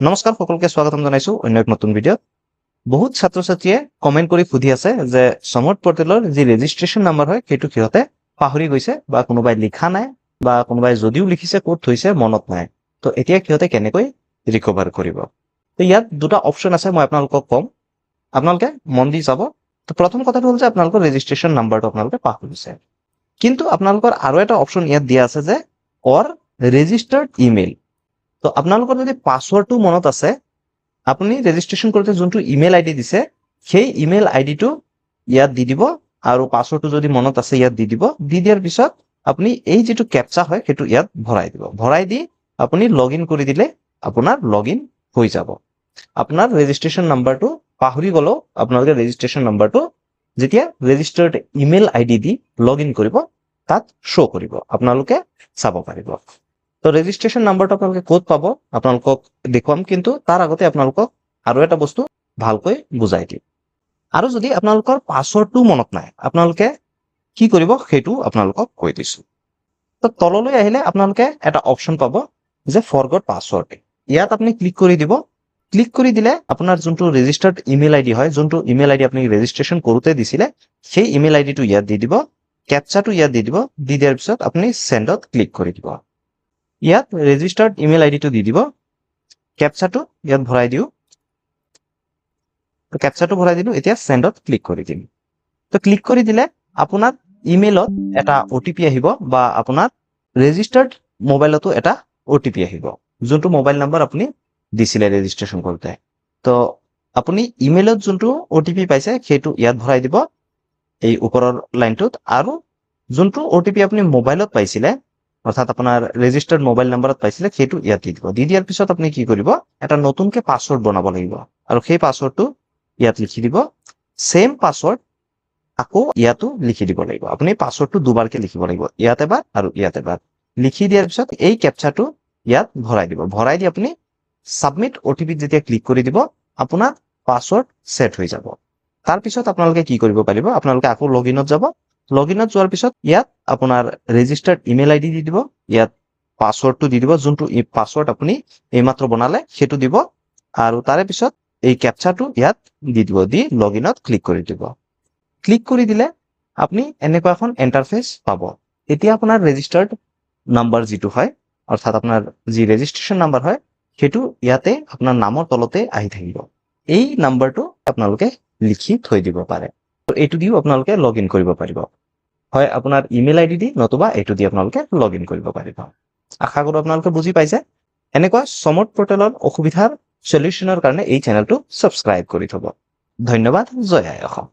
নমস্কাৰ সকলোকে স্বাগতম জনাইছো অন্য এক নতুন ভিডিঅ'ত। বহুত ছাত্ৰ ছাত্ৰীয়ে কমেন্ট কৰি সুধি আছে যে সমৰ্থ পৰ্টেলৰ যি ৰেজিষ্ট্ৰেশ্যন নাম্বাৰ হয় সেইটো সিহঁতে পাহৰি গৈছে বা কোনোবাই লিখা নাই বা কোনোবাই যদিও লিখিছে ক'ত থৈছে মনত নাই। তো এতিয়া সিহঁতে কেনেকৈ ৰিকভাৰ কৰিব? তো ইয়াত দুটা অপশ্যন আছে, মই আপোনালোকক কম, আপোনালোকে মন দি যাব। তো প্ৰথম কথাটো হ'ল যে আপোনালোকৰ ৰেজিষ্ট্ৰেশ্যন নাম্বাৰটো আপোনালোকে পাহৰিছে, কিন্তু আপোনালোকৰ আৰু এটা অপশ্যন ইয়াত দিয়া আছে যে অৰ ৰেজিষ্টাৰ্ড ইমেইল। তো আপোনালোকৰ যদি পাছৱৰ্ডটো মনত আছে, আপুনি ৰেজিষ্ট্ৰেশ্যন কৰোঁতে যোনটো ইমেইল আইডি দিছে সেই ইমেইল আইডিটো ইয়াত দি দিব, আৰু পাছৱৰ্ডটো যদি মনত আছে ইয়াত দি দিব। দি দিয়াৰ পিছত আপুনি এই যিটো কেপচা হয় সেইটো ইয়াত ভৰাই দিব। ভৰাই দি আপুনি লগ ইন কৰি দিলে আপোনাৰ লগ ইন হৈ যাব। আপোনাৰ ৰেজিষ্ট্ৰেশ্যন নাম্বাৰটো পাহৰি গ'লেও আপোনালোকে ৰেজিষ্ট্ৰেশ্যন নাম্বাৰটো যেতিয়া registered email ID the log in কৰিব তাত শ্ব' কৰিব, আপোনালোকে চাব পাৰিব। তো ৰেজিষ্ট্ৰেশ্যন নাম্বাৰটো আপোনালোকে ক'ত পাব আপোনালোকক দেখুৱাম, কিন্তু তাৰ আগতে আপোনালোকক আৰু এটা বস্তু ভালকৈ বুজাই দিম। আৰু যদি আপোনালোকৰ পাছৱৰ্ডটো মনত নাই আপোনালোকে কি কৰিব সেইটো আপোনালোকক কৈ দিছো। তো তললৈ আহিলে আপোনালোকে এটা অপশ্যন পাব যে ফৰগট পাছৱৰ্ড। ইয়াত আপুনি ক্লিক কৰি দিব। ক্লিক কৰি দিলে আপোনাৰ যোনটো ৰেজিষ্টাৰ্ড ইমেইল আইডি হয়, যোনটো ইমেইল আইডি আপুনি ৰেজিষ্ট্ৰেশ্যন কৰোঁতে দিছিলে সেই ইমেইল আইডিটো ইয়াত দি দিব, কেপচাটো ইয়াত দি দিব। দি দিয়াৰ পিছত আপুনি চেণ্ডত ক্লিক কৰি দিব। ইয়াত ৰেজিষ্টাৰ্ড ইমেইল আইডিটো দি দিব, কেপচাটো ইয়াত ভৰাই দিওঁ। তো কেপচাটো ভৰাই দিলোঁ, এতিয়া চেণ্ডত ক্লিক কৰি দিম। তো ক্লিক কৰি দিলে আপোনাৰ ইমেইলত এটা OTP আহিব, বা আপোনাৰ ৰেজিষ্টাৰ্ড মোবাইলতো এটা OTP আহিব, যোনটো মোবাইল নাম্বাৰ আপুনি দিছিলে ৰেজিষ্ট্ৰেশ্যন কৰোঁতে। তো আপুনি ইমেইলত যোনটো OTP পাইছে সেইটো ইয়াত ভৰাই দিব এই ওপৰৰ লাইনটোত, আৰু যোনটো OTP আপুনি মোবাইলত পাইছিলে অৰ্থাৎ আপোনাৰ ৰেজিষ্টাৰ্ড মোবাইল নাম্বাৰত পাইছিলে সেইটো ইয়াত দি দিব। দি দিয়াৰ পিছত আপুনি কি কৰিব, এটা নতুনকে পাছৱৰ্ড বনাব লাগিব, আৰু সেই পাছৱৰ্ডটো ইয়াত লিখি দিব। সেম পাছৱৰ্ড আকৌ ইয়াতো লিখি দিব লাগিব। আপুনি পাছৱৰ্ডটো দুবাৰকে লিখিব লাগিব, ইয়াত এবাৰ আৰু ইয়াত এবাৰ। লিখি দিয়াৰ পিছত এই কেপচাটো ইয়াত ভৰাই দিব। ভৰাই দি আপুনি ছাবমিট OTP যেতিয়া ক্লিক কৰি দিব আপোনাৰ পাছৱৰ্ড ছেট হৈ যাব। তাৰপিছত আপোনালোকে কি কৰিব পাৰিব, আপোনালোকে আকৌ লগ ইনত যাব। লগ ইনত যোৱাৰ পিছত ইয়াত আপোনাৰ ৰেজিষ্টাৰ্ড ইমেইল আইডি দি দিব, ইয়াত পাছৱৰ্ডটো দি দিব, যোনটো পাছৱৰ্ড আপুনি এইমাত্ৰ বনালে সেইটো দিব, আৰু তাৰে পিছত এই কেপচাটো ইয়াত দি দিব। দি লগ ইনত ক্লিক কৰি দিব। ক্লিক কৰি দিলে আপুনি এনেকুৱা এখন ইণ্টাৰফেচ পাব। এতিয়া আপোনাৰ ৰেজিষ্টাৰ্ড নাম্বাৰ যিটো হয়, অৰ্থাৎ আপোনাৰ যি ৰেজিষ্ট্ৰেশ্যন নাম্বাৰ হয় সেইটো ইয়াতে আপোনাৰ নামৰ তলতে আহি থাকিব। এই নাম্বাৰটো আপোনালোকে লিখি থৈ দিব পাৰে। তো এইটো দিও আপোনালোকে লগ ইন কৰিব পাৰিব, হয় আপোনাৰ ইমেইল আইডি দি, নতুবা এইটো দি আপোনালোকে লগ ইন কৰিব পাৰিব। আশা কৰোঁ আপোনালোকে বুজি পাইছে। এনেকুৱা সমৰ্থ পৰ্টেলৰ অসুবিধাৰ সলিউশ্যনৰ কাৰণে এই চেনেলটো ছাবস্ক্ৰাইব কৰি থব। ধন্যবাদ। জয় আই অসম।